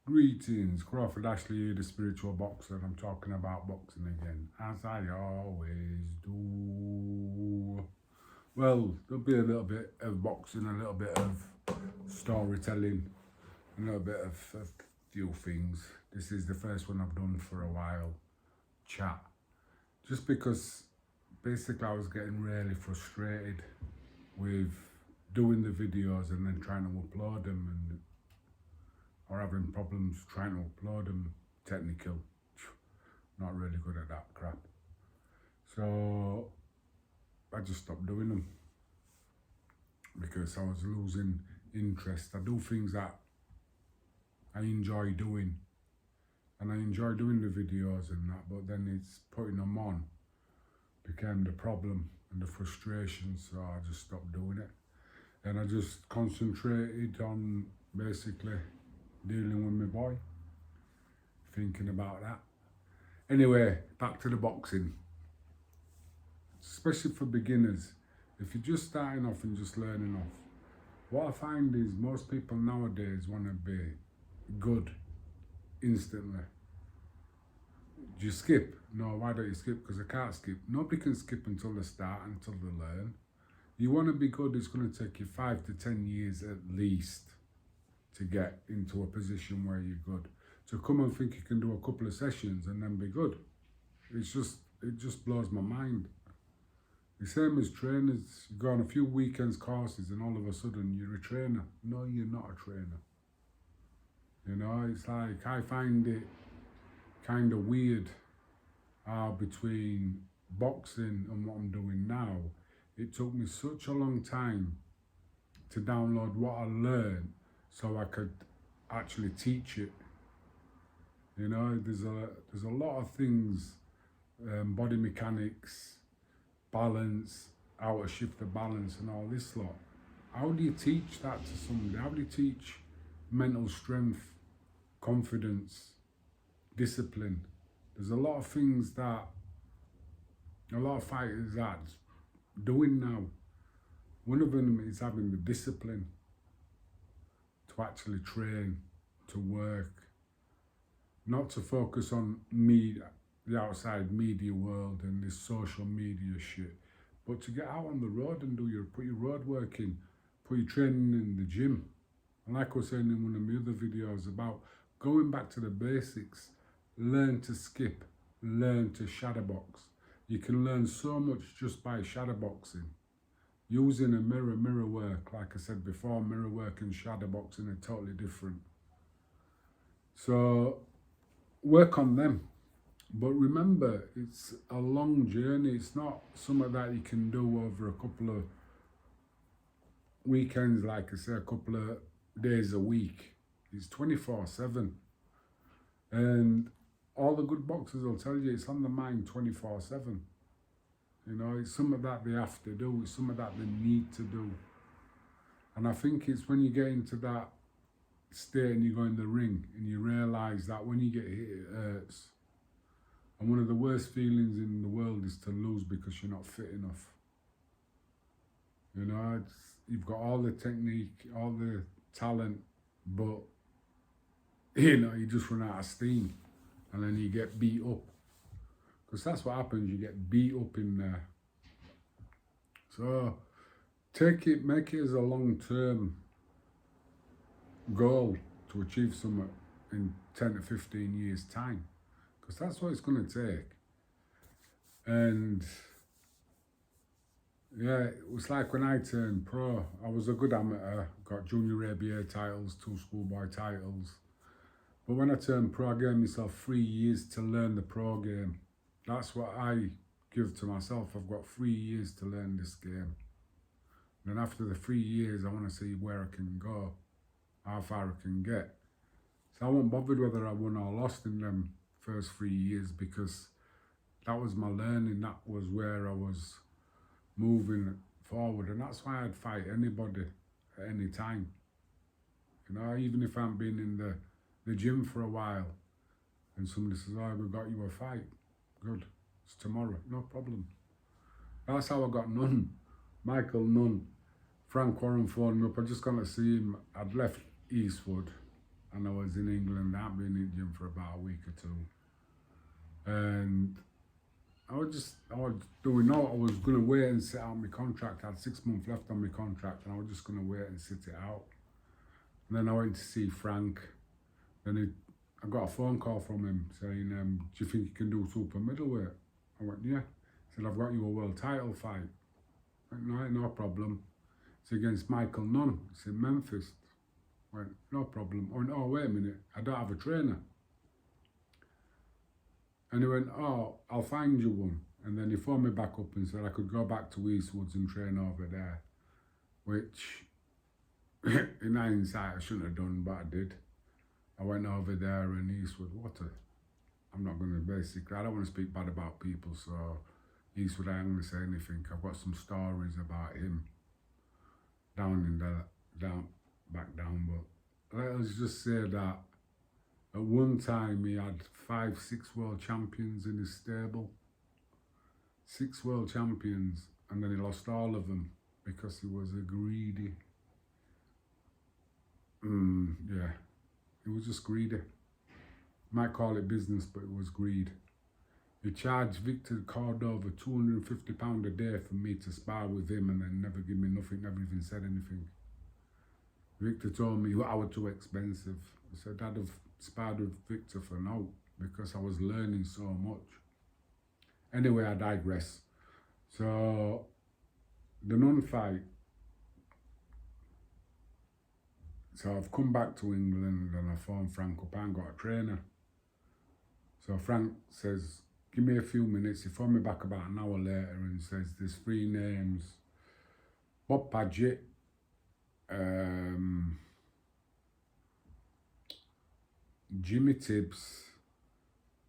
Greetings, Crawford Ashley, the spiritual boxer, and I'm talking about boxing again, as I always do. Well, there'll be a little bit of boxing, a little bit of storytelling, a little bit of a few things. This is the first one I've done for a while, chat. Just because basically I was getting really frustrated with doing the videos and then trying to upload them or having problems trying to upload them, technical, not really good at that crap. So I just stopped doing them because I was losing interest. I do things that I enjoy doing and I enjoy doing the videos and that, but then it's putting them on became the problem and the frustration, so I just stopped doing it. And I just concentrated on basically dealing with my boy, thinking about that. Anyway, back to the boxing. Especially for beginners, if you're just starting off and just learning off, what I find is most people nowadays want to be good instantly. Do you skip? No, why don't you skip? Because I can't skip. Nobody can skip until they start, until they learn. You want to be good, it's going to take you 5 to 10 years at least to get into a position where you're good. To come and think you can do a couple of sessions and then be good, it just blows my mind. The same as trainers, you go on a few weekends courses and all of a sudden you're a trainer. No, you're not a trainer. You know, it's like, I find it kind of weird between boxing and what I'm doing now. It took me such a long time to download what I learned so I could actually teach it. You know, there's a lot of things, body mechanics, balance, how to shift the balance and all this lot. How do you teach that to somebody? How do you teach mental strength, confidence, discipline? There's a lot of things that a lot of fighters are doing now. One of them is having the discipline to actually train, to work, not to focus on the outside media world and this social media shit, but to get out on the road and put your road work in, put your training in the gym. And like I was saying in one of my other videos about going back to the basics, learn to skip, learn to shadowbox. You can learn so much just by shadowboxing. Using a mirror work, like I said before, mirror work and shadowboxing are totally different. So work on them. But remember, it's a long journey. It's not something that you can do over a couple of weekends, like I say, a couple of days a week. It's 24/7. And all the good boxers will tell you it's on the mind 24/7. You know, it's something that they have to do. It's something that they need to do. And I think it's when you get into that state and you go in the ring and you realise that when you get hit, it hurts. And one of the worst feelings in the world is to lose because you're not fit enough. You know, you've got all the technique, all the talent, but, you know, you just run out of steam and then you get beat up. Because that's what happens, you get beat up in there. So make it as a long-term goal to achieve something in 10 to 15 years time, because that's what it's going to take. And yeah, it was like when I turned pro, I was a good amateur, got junior ABA titles, 2 schoolboy titles. But when I turned pro, I gave myself 3 years to learn the pro game. That's what I give to myself. I've got 3 years to learn this game. And then after the 3 years, I want to see where I can go, how far I can get. So I wasn't bothered whether I won or lost in them first 3 years, because that was my learning. That was where I was moving forward. And that's why I'd fight anybody at any time. You know, even if I'm been in the gym for a while and somebody says, oh, we got you a fight. Good, it's tomorrow, no problem. That's how I got Nunn, Michael Nunn. Frank Warren phoned me up, I just gone to see him. I'd left Eastwood and I was in England. I'd been in the gym for about a week or two, and I was doing all. I was gonna wait and sit out my contract. I had 6 months left on my contract, and I was just gonna wait and sit it out. And then I went to see Frank. Then I got a phone call from him saying, "Do you think you can do super middleweight?" I went, "Yeah." He said, "I've got you a world title fight." I went, "No problem." It's against Michael Nunn. It's in Memphis. I went, "No problem." I went, "Oh, wait a minute. I don't have a trainer." And he went, "Oh, I'll find you one." And then he phoned me back up and said I could go back to Eastwoods and train over there, which in hindsight I shouldn't have done, but I did. I went over there and Eastwood, I'm not going to basically, I don't want to speak bad about people, so Eastwood, I ain't going to say anything. I've got some stories about him back down, but let us just say that at one time he had 5, 6 world champions in his stable. 6 world champions, and then he lost all of them because he was a greedy. Yeah, he was just greedy. Might call it business, but it was greed. He charged Victor Cordova £250 a day for me to spar with him and then never give me nothing, never even said anything. Victor told me I was too expensive. I said I'd have sparred with Victor for now because I was learning so much. Anyway, I digress. So, the Nunn fight. So I've come back to England and I phoned Frank up and got a trainer. So Frank says, "Give me a few minutes." He phoned me back about an hour later and says, "There's 3 names. Bob Paget, Jimmy Tibbs,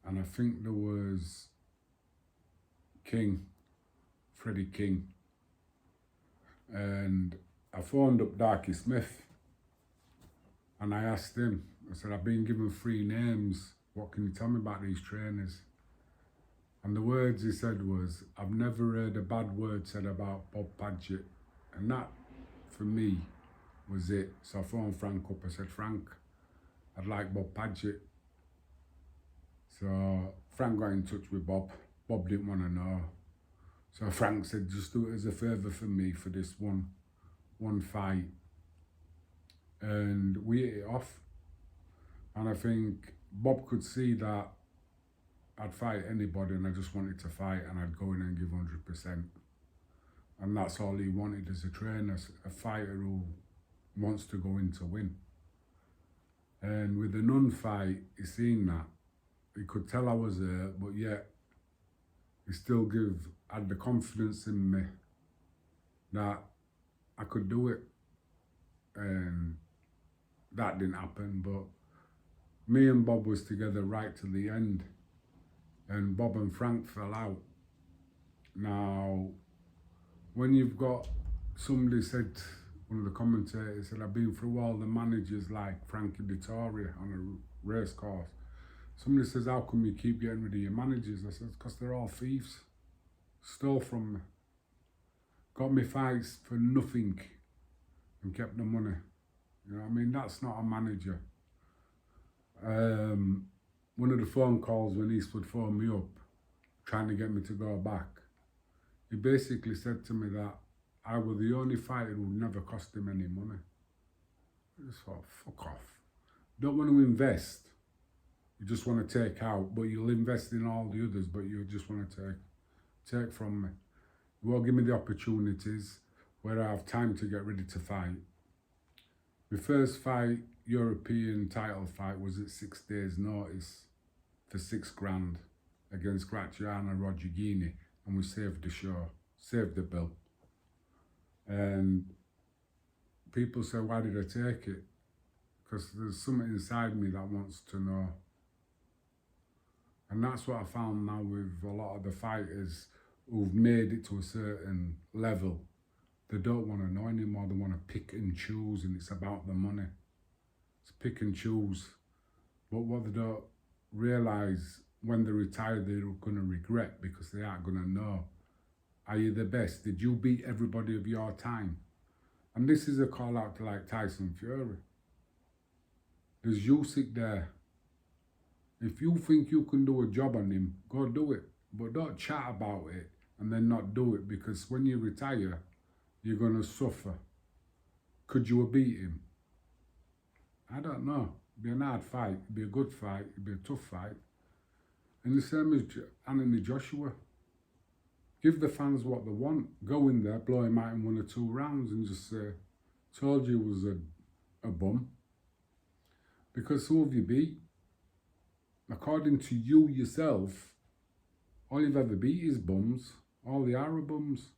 and I think there was Freddie King." And I phoned up Darky Smith and I asked him, I said, "I've been given 3 names. What can you tell me about these trainers?" And the words he said was, "I've never heard a bad word said about Bob Paget." And that, for me, was it. So I phoned Frank up. I said, "Frank, I'd like Bob Paget." So Frank got in touch with Bob. Bob didn't want to know. So Frank said, "Just do it as a favour for me for this one fight." And we hit it off. And I think Bob could see that I'd fight anybody and I just wanted to fight and I'd go in and give 100%. And that's all he wanted as a trainer, a fighter who wants to go in to win. And with the Nunn fight, he seen that. He could tell I was there, but yet he still had the confidence in me that I could do it. And that didn't happen, but me and Bob was together right to the end. And Bob and Frank fell out. Now, when you've got, somebody said, one of the commentators said, "I've been through all the managers like Frankie Dettori on a race course." Somebody says, "How come you keep getting rid of your managers?" I said, "Because they're all thieves. Stole from me. Got me fights for nothing and kept the money." You know what I mean? That's not a manager. One of the phone calls when Eastwood phoned me up, trying to get me to go back, he basically said to me that I was the only fighter who would never cost him any money. I just thought, fuck off. Don't want to invest. You just want to take out, but you'll invest in all the others, but you just want to take from me. You won't give me the opportunities where I have time to get ready to fight. My first fight, European title fight, was at 6 days notice for $6,000 against Graziano Rodriguini, and we saved the show, saved the bill. And people say, "Why did I take it?" Because there's something inside me that wants to know. And that's what I found now with a lot of the fighters who've made it to a certain level. They don't want to know anymore. They want to pick and choose, and it's about the money. It's pick and choose. But what they don't realise, when they retire, they're going to regret, because they aren't going to know. Are you the best? Did you beat everybody of your time? And this is a call out to like Tyson Fury. There's Usyk there. If you think you can do a job on him, go do it. But don't chat about it and then not do it, because when you retire, you're going to suffer. Could you have beat him? I don't know. It'd be a hard fight. It'd be a good fight. It'd be a tough fight. And the same as Anthony Joshua. Give the fans what they want. Go in there, blow him out in 1 or 2 rounds and just say, told you he was a bum. Because who have you beat? According to you yourself, all you've ever beat is bums. All the are bums.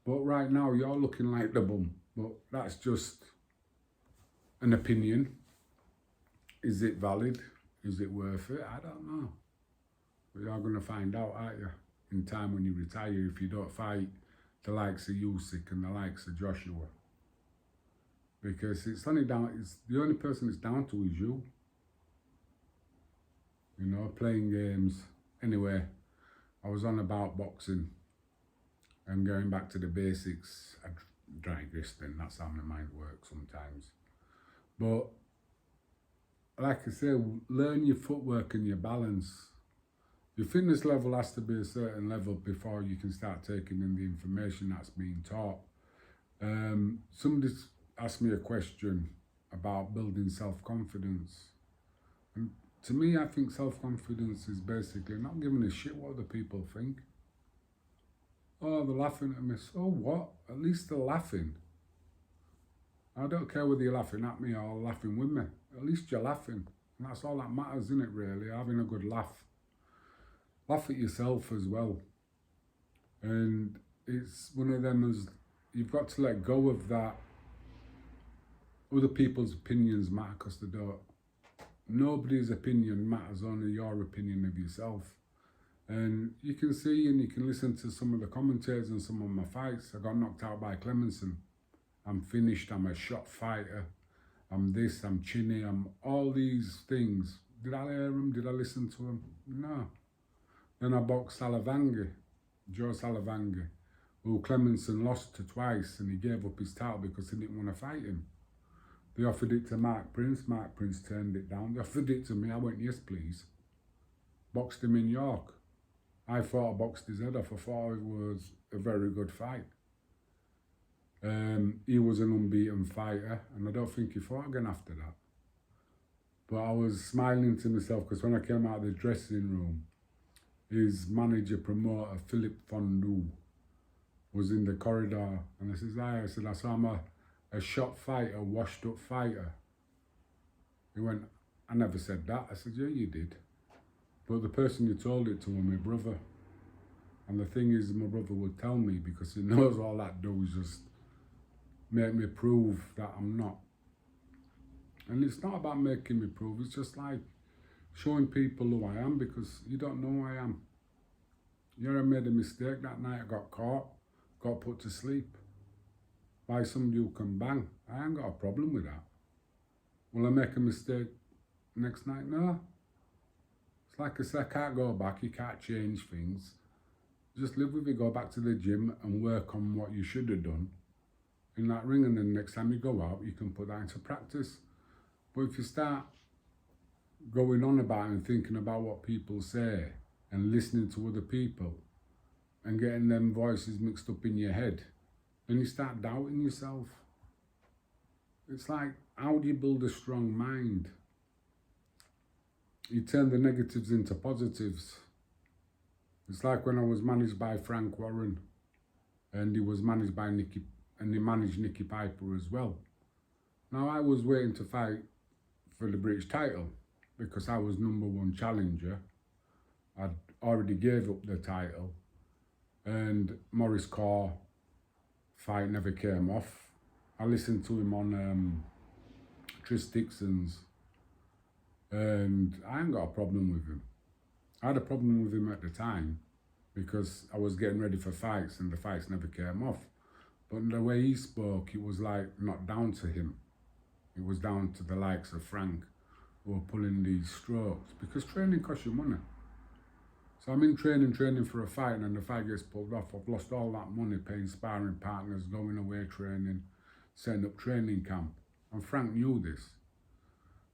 But right now you're looking like the bum. But that's just an opinion. Is it valid? Is it worth it? I don't know. But you're going to find out, aren't you? In time when you retire, if you don't fight the likes of Usyk and the likes of Joshua. Because it's only down, it's the only person it's down to is you. You know, playing games. Anyway, I was on about boxing and going back to the basics. I digress then, that's how my mind works sometimes. But like I say, learn your footwork and your balance. Your fitness level has to be a certain level before you can start taking in the information that's being taught. Somebody asked me a question about building self-confidence. And to me, I think self-confidence is basically not giving a shit what other people think. Oh, they're laughing at me. So what? At least they're laughing. I don't care whether you're laughing at me or laughing with me. At least you're laughing. And that's all that matters, isn't it, really? Having a good laugh. Laugh at yourself as well. And it's one of them as you've got to let go of that. Other people's opinions matter because they don't. Nobody's opinion matters, only your opinion of yourself. And you can see and you can listen to some of the commentators and some of my fights. I got knocked out by Clemenson. I'm finished, I'm a shot fighter. I'm this, I'm chinny, I'm all these things. Did I hear them? Did I listen to them? No. Then I boxed Salavangi, Joe Salavangi, who Clemenson lost to twice, and he gave up his title because he didn't want to fight him. They offered it to Mark Prince turned it down. They offered it to me, I went, yes please. Boxed him in York. I thought I boxed his head off, I thought it was a very good fight. He was an unbeaten fighter, and I don't think he fought again after that. But I was smiling to myself because when I came out of the dressing room, his manager, promoter, Philip Fondue, was in the corridor. And I says, hi, I said, I saw him a shot fighter, washed up fighter. He went, I never said that. I said, yeah, you did. But the person who told it to was my brother. And the thing is, my brother would tell me because he knows all that do is just make me prove that I'm not. And it's not about making me prove, it's just like showing people who I am, because you don't know who I am. Yeah, I made a mistake that night, I got caught, got put to sleep by somebody who can bang. I ain't got a problem with that. Will I make a mistake next night? No. It's like I said, I can't go back, you can't change things. Just live with it, go back to the gym and work on what you should have done in that ring, and then next time you go out, you can put that into practice. But if you start going on about and thinking about what people say and listening to other people and getting them voices mixed up in your head, then you start doubting yourself. It's like, how do you build a strong mind? You turn the negatives into positives. It's like when I was managed by Frank Warren and he was managed by Nicky, and he managed Nicky Piper as well. Now I was waiting to fight for the British title because I was #1 challenger. I'd already gave up the title, and Maurice Corr fight never came off. I listened to him on Tris Dixon's, and I ain't got a problem with him. I had a problem with him at the time because I was getting ready for fights and the fights never came off. But the way he spoke, it was like not down to him. It was down to the likes of Frank who were pulling these strokes, because training costs you money. So I'm in training for a fight, and then the fight gets pulled off. I've lost all that money paying sparring partners, going away training, setting up training camp. And Frank knew this.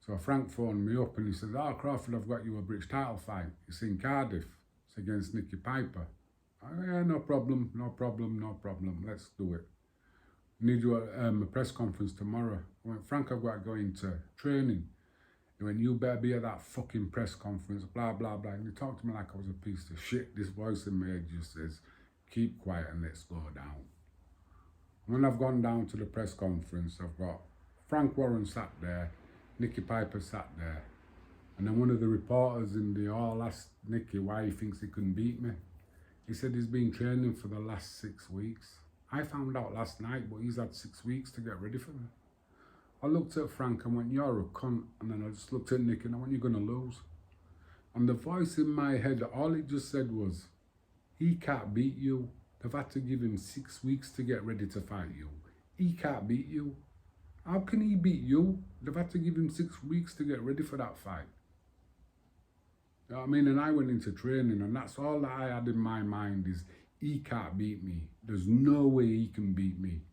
So Frank phoned me up and he said, "Oh, Crawford, I've got you a British title fight. It's in Cardiff. It's against Nicky Piper." Yeah, no problem, no problem, no problem. Let's do it. I need you at a press conference tomorrow. I went, "Frank, I've got to go into training." He went, "You better be at that fucking press conference, blah, blah, blah." And he talked to me like I was a piece of shit. This voice in my head just says, "Keep quiet and let's go down." When I've gone down to the press conference, I've got Frank Warren sat there, Nicky Piper sat there, and then one of the reporters in the hall asked Nicky why he thinks he couldn't beat me. He said he's been training for the last 6 weeks. I found out last night, but he's had 6 weeks to get ready for me. I looked at Frank and went, "You're a cunt." And then I just looked at Nicky and I went, "You're going to lose." And the voice in my head, all it just said was, "He can't beat you. They've had to give him 6 weeks to get ready to fight you. He can't beat you. How can he beat you? They've had to give him 6 weeks to get ready for that fight." You know what I mean? And I went into training and that's all that I had in my mind is, he can't beat me. There's no way he can beat me.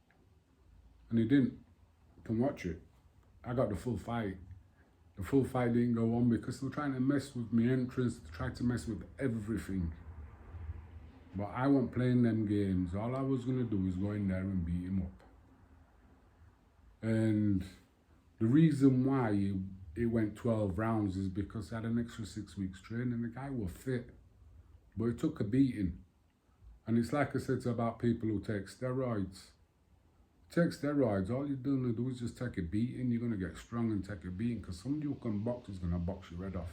And he didn't. You can watch it. I got the full fight. The full fight didn't go on because they were trying to mess with my entrance, they tried to mess with everything. But I wasn't playing them games. All I was going to do was go in there and beat him up. And the reason why it went 12 rounds is because I had an extra 6 weeks training. The guy was fit, but it took a beating. And it's like I said about people who take steroids. Take steroids, all you're going to do is just take a beating. You're going to get strong and take a beating because somebody who can box is going to box your head off.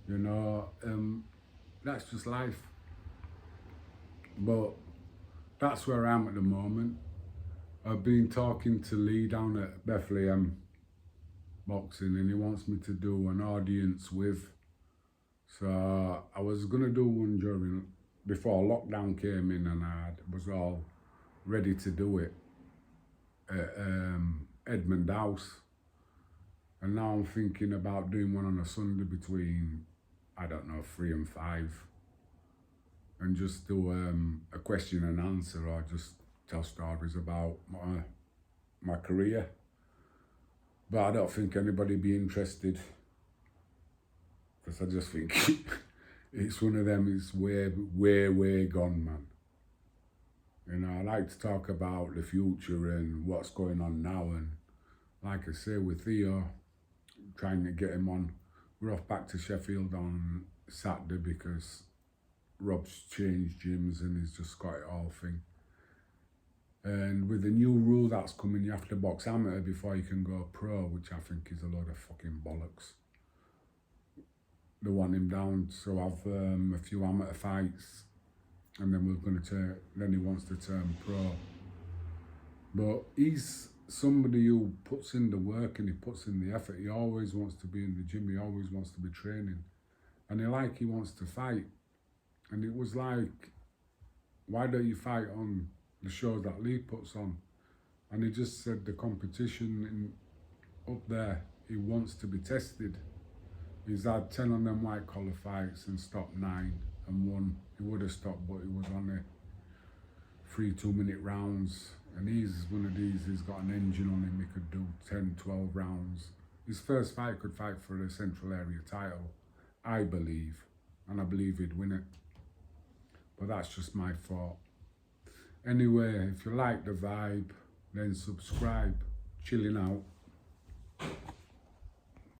You know, that's just life. But that's where I am at the moment. I've been talking to Lee down at Bethlehem Boxing and he wants me to do an audience with. So I was going to do one before lockdown came in and I was all ready to do it at Edmund House. And now I'm thinking about doing one on a Sunday between, I don't know, 3 and 5. And just do a question and answer or just tell stories about my career. But I don't think anybody be interested because I just think it's one of them, it's way gone, man. You know, I like to talk about the future and what's going on now. And like I say, with Theo, trying to get him on, we're off back to Sheffield on Saturday because Rob's changed gyms and he's just got it all thing. And with the new rule that's coming, you have to box amateur before you can go pro, which I think is a load of fucking bollocks. They want him down to have a few amateur fights, and then then he wants to turn pro. But he's somebody who puts in the work and he puts in the effort. He always wants to be in the gym. He always wants to be training, and he wants to fight. And it was like, why don't you fight on the shows that Lee puts on? And he just said the competition up there, he wants to be tested. He's had 10 on them white collar fights and stopped 9 and 1. He would have stopped, but he was on a 3 2-minute rounds. And he's one of these, he's got an engine on him, he could do 10, 12 rounds. His first fight could fight for the Central Area title, I believe. And I believe he'd win it. But that's just my thought. Anyway, if you like the vibe, then subscribe. Chilling out.